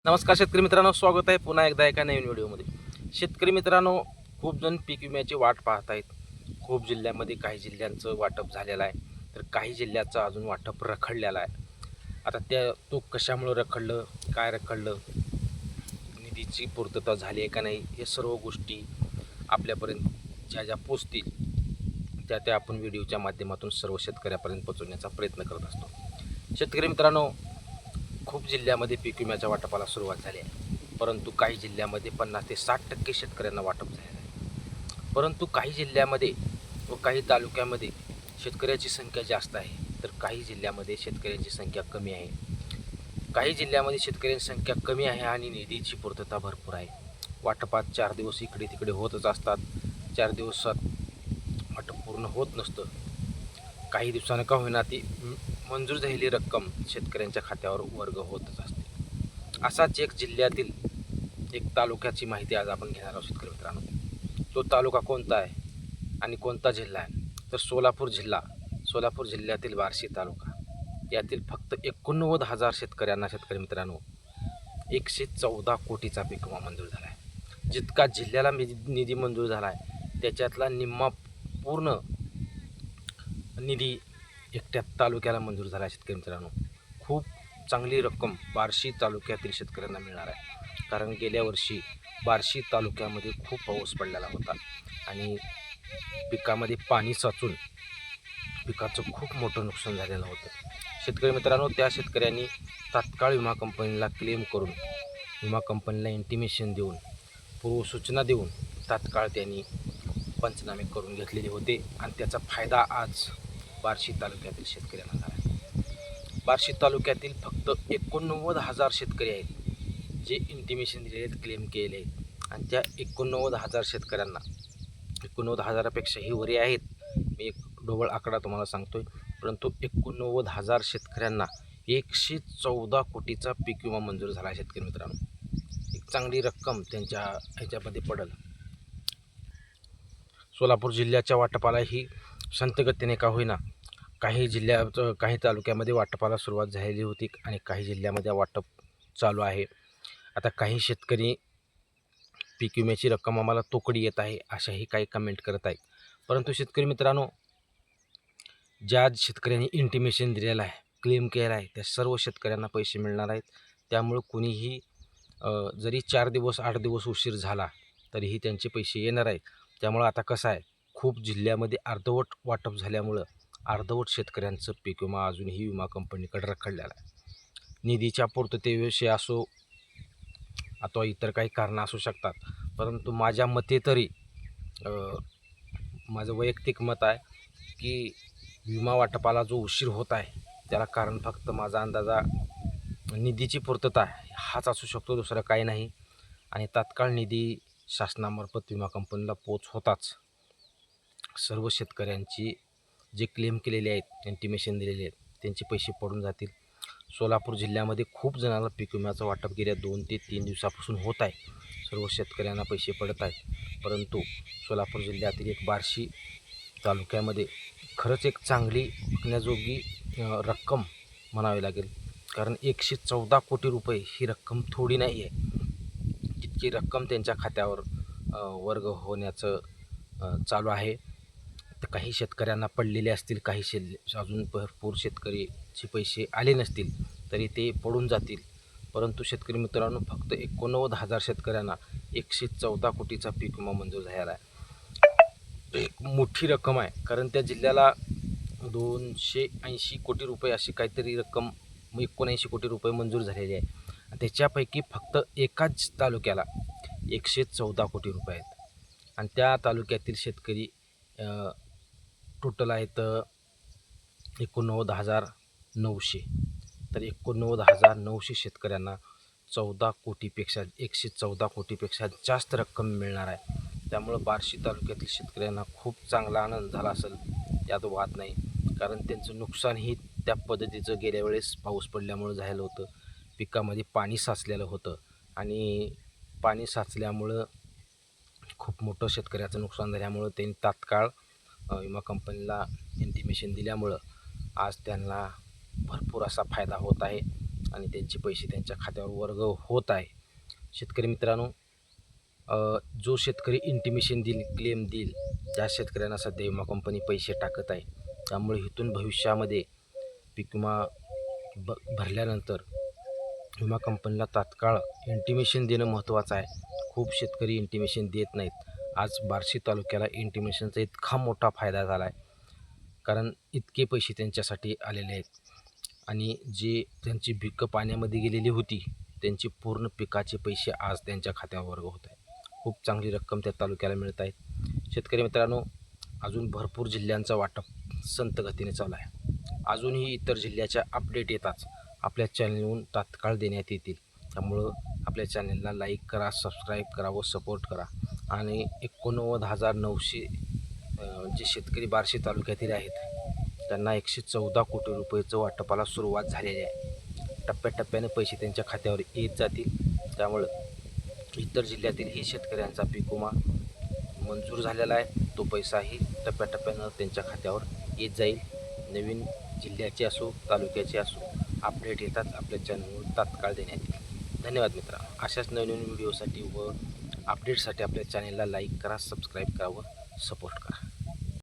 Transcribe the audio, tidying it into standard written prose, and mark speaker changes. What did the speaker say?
Speaker 1: नमस्कार शेतकरी मित्रांनो, स्वागत आहे पुन्हा एकदा एका नवीन व्हिडिओमध्ये. शेतकरी मित्रांनो, खूप जण पीक विम्याची वाट पाहत आहेत. खूप जिल्ह्यामध्ये काही जिल्ह्यांचं वाटप झालेलं आहे, तर काही जिल्ह्याचं अजून वाटप रखडलेलं आहे. आता तो कशामुळं रखडलं, काय रखडलं, निधीची पूर्तता झाली आहे का नाही, हे सर्व गोष्टी आपल्यापर्यंत ज्या पोचतील त्या आपण व्हिडिओच्या माध्यमातून सर्व शेतकऱ्यापर्यंत पोहोचवण्याचा प्रयत्न करत असतो. शेतकरी मित्रांनो, खूप जिल्ह्यामध्ये पीक विम्याच्या वाटपाला सुरुवात झाली आहे, परंतु काही जिल्ह्यामध्ये 50 ते 60% शेतकऱ्यांना वाटप झालेलं आहे. परंतु काही जिल्ह्यामध्ये व काही तालुक्यामध्ये शेतकऱ्याची संख्या जास्त आहे, तर काही जिल्ह्यामध्ये शेतकऱ्यांची संख्या कमी आहे. काही जिल्ह्यामध्ये शेतकऱ्यांची संख्या कमी आहे आणि निधीची पूर्तता भरपूर आहे. वाटपात 4 दिवस इकडे तिकडे होतच असतात. 4 दिवसात वाटप पूर्ण होत नसतं. काही दिवसानं का होईना ती मंजूर झालेली रक्कम शेतकऱ्यांच्या खात्यावर वर्ग होतच असते. असाच एक जिल्ह्यातील एक तालुक्याची माहिती आज आपण घेणार आहोत शेतकरी मित्रांनो. तो तालुका कोणता आहे आणि कोणता जिल्हा आहे, तर सोलापूर जिल्ह्यातील बार्शी तालुका. यातील फक्त 89,000 शेतकऱ्यांना शेतकरी मित्रांनो 114 कोटीचा पीक विमा मंजूर झाला आहे. जितका जिल्ह्याला निधी मंजूर झाला आहे त्याच्यातला निम्मा पूर्ण निधी एकट्या तालुक्याला मंजूर झाला आहे. शेतकरी मित्रांनो, खूप चांगली रक्कम बार्शी तालुक्यातील शेतकऱ्यांना मिळणार आहे, कारण गेल्या वर्षी बार्शी तालुक्यामध्ये खूप पाऊस पडलेला होता आणि पिकामध्ये पाणी साचून पिकाचं खूप मोठं नुकसान झालेलं होतं. शेतकरी मित्रांनो, त्या शेतकऱ्यांनी तात्काळ विमा कंपनीला क्लेम करून, विमा कंपनीला इंटिमेशन देऊन, पूर्वसूचना देऊन तात्काळ त्यांनी पंचनामे करून घेतलेले होते आणि त्याचा फायदा आज बार्शी तालुक्यातील शेतकऱ्यांना झाला आहे. बार्शी तालुक्यातील फक्त 89,000 शेतकरी आहेत जे इंटिमेशन दिलेले आहेत, क्लेम केले आहेत. आणि त्या 89,000 शेतकऱ्यांना 89,000पेक्षाही वरी आहेत. मी एक ढोबळ आकडा तुम्हाला सांगतोय, परंतु 89,000 शेतकऱ्यांना 114 कोटीचा पीक विमा मंजूर झाला आहे. शेतकरी मित्रांनो, एक चांगली रक्कम त्यांच्या ह्याच्यामध्ये पडेल. सोलापूर जिल्ह्याच्या वाटपाला ही संथ गतीने का होईना काही तालुक्यामध्ये वाटपाला सुरुवात झालेली होती आणि काही जिल्ह्यामध्ये वाटप चालू आहे. आता काही शेतकरी पीक विम्याची रक्कम आम्हाला तोकडी येत आहे अशाही काही कमेंट करत आहेत. परंतु शेतकरी मित्रांनो, ज्या शेतकऱ्यांनी इंटिमेशन दिलेलं आहे, क्लेम केला आहे, त्या सर्व शेतकऱ्यांना पैसे मिळणार आहेत. त्यामुळं कुणीही जरी 4 दिवस 8 दिवस उशीर झाला तरीही त्यांचे पैसे येणार आहेत. त्यामुळं आता कसं आहे, खूप जिल्ह्यामध्ये अर्धवट वाटप झाल्यामुळं अर्धवट शेतकऱ्यांचं पीक विमा अजूनही विमा कंपनीकडे रखडलेला आहे. निधीच्या पूर्ततेविषयी असो अथवा इतर काही कारणं असू शकतात, परंतु माझ्या मते तरी माझं वैयक्तिक मत आहे की विमा वाटपाला जो उशीर होत आहे त्याला कारण फक्त माझा अंदाजा निधीची पूर्तता हाच असू शकतो, दुसरं काही नाही. आणि तात्काळ निधी शासनामार्फत विमा कंपनीला पोच होताच सर्व शेतकऱ्यांची जे क्लेम केलेले आहेत, इंटिमेशन दिलेले आहेत, त्यांचे पैसे पडून जातील. सोलापूर जिल्ह्यामध्ये खूप जणांना पीक विम्याचं वाटप गेल्या 2 ते 3 दिवसापासून होत आहे. सर्व शेतकऱ्यांना पैसे पडत आहेत. परंतु सोलापूर जिल्ह्यातील एक बार्शी तालुक्यामध्ये खरंच एक चांगली विकण्याजोगी रक्कम म्हणावी लागेल, कारण 114 कोटी रुपये ही रक्कम थोडी नाही आहे. तितकी रक्कम त्यांच्या खात्यावर वर्ग होण्याचं चालू आहे. तर काही शेतकऱ्यांना पडलेले असतील, काही अजून भरपूर शेतकरीचे पैसे आले नसतील तरी ते पडून जातील. परंतु शेतकरी मित्रांनो, फक्त 89,000 शेतकऱ्यांना 114 कोटीचा पीक विमा मंजूर झालेला आहे. एक मोठी रक्कम आहे, कारण त्या जिल्ह्याला 280 कोटी रुपये अशी काहीतरी रक्कम 79 कोटी रुपये मंजूर झालेली आहे. त्याच्यापैकी फक्त एकाच तालुक्याला 114 कोटी रुपये आहेत आणि त्या तालुक्यातील शेतकरी टोटल आहेत 89,900. तर 89,900 शेतकऱ्यांना 114 कोटीपेक्षा जास्त रक्कम मिळणार आहे. त्यामुळं बार्शी तालुक्यातील शेतकऱ्यांना खूप चांगला आनंद झाला असेल, यात वाद नाही. कारण त्यांचं नुकसानही त्या पद्धतीचं गेल्या वेळेस पाऊस पडल्यामुळं झालेलं होतं. पिकामध्ये पाणी साचलेलं होतं आणि पाणी साचल्यामुळं खूप मोठं शेतकऱ्याचं नुकसान झाल्यामुळं त्यांनी तात्काळ विमा कंपनीला इंटिमेशन दिल्यामुळं आज त्यांना भरपूर असा फायदा होत आहे आणि त्यांचे पैसे त्यांच्या खात्यावर वर्ग होत आहे. शेतकरी मित्रांनो, जो शेतकरी इंटिमेशन देईल, क्लेम देईल, त्या शेतकऱ्यांना सध्या विमा कंपनी पैसे टाकत आहे. त्यामुळे इथून भविष्यामध्ये पीक विमा भरल्यानंतर विमा कंपनीला तात्काळ इंटिमेशन देणं महत्त्वाचं आहे. खूप शेतकरी इंटिमेशन देत नाहीत. आज बार्शी तालुक्याला इंटिमेशनचा इतका मोठा फायदा झाला आहे, कारण इतके पैसे त्यांच्यासाठी आलेले आहेत आणि जे त्यांची पिकं पाण्यामध्ये गेलेली होती त्यांची पूर्ण पिकाचे पैसे आज त्यांच्या खात्यावर वर्ग होत आहे. खूप चांगली रक्कम त्या तालुक्याला मिळत आहे. शेतकरी मित्रांनो, अजून भरपूर जिल्ह्यांचं वाटप संत गतीने चालू आहे. अजूनही इतर जिल्ह्याच्या अपडेट येताच आपल्या चॅनलवरून तात्काळ देण्यात येतील. त्यामुळं आपल्या चॅनलला लाईक करा, सबस्क्राईब करा व सपोर्ट करा. आणि 89,900 जे शेतकरी बार्शी तालुक्यातील आहेत त्यांना 114 कोटी रुपयेचं वाटपाला सुरुवात झालेली आहे. टप्प्याटप्प्याने पैसे त्यांच्या खात्यावर येत जातील. त्यामुळं इतर जिल्ह्यातीलही शेतकऱ्यांचा पीक विमा मंजूर झालेला आहे. तो पैसाही टप्प्याटप्प्यानं त्यांच्या खात्यावर येत जाईल. नवीन जिल्ह्याचे असो, तालुक्याचे असो, अपडेट येतात आपल्या चॅनलवर तात्काळ देण्यात येईल. धन्यवाद मित्रांनो. अशाच नवीन व्हिडिओसाठी व अपडेटसाठी आपल्या चॅनलला लाईक करा, सबस्क्राईब करा व सपोर्ट करा.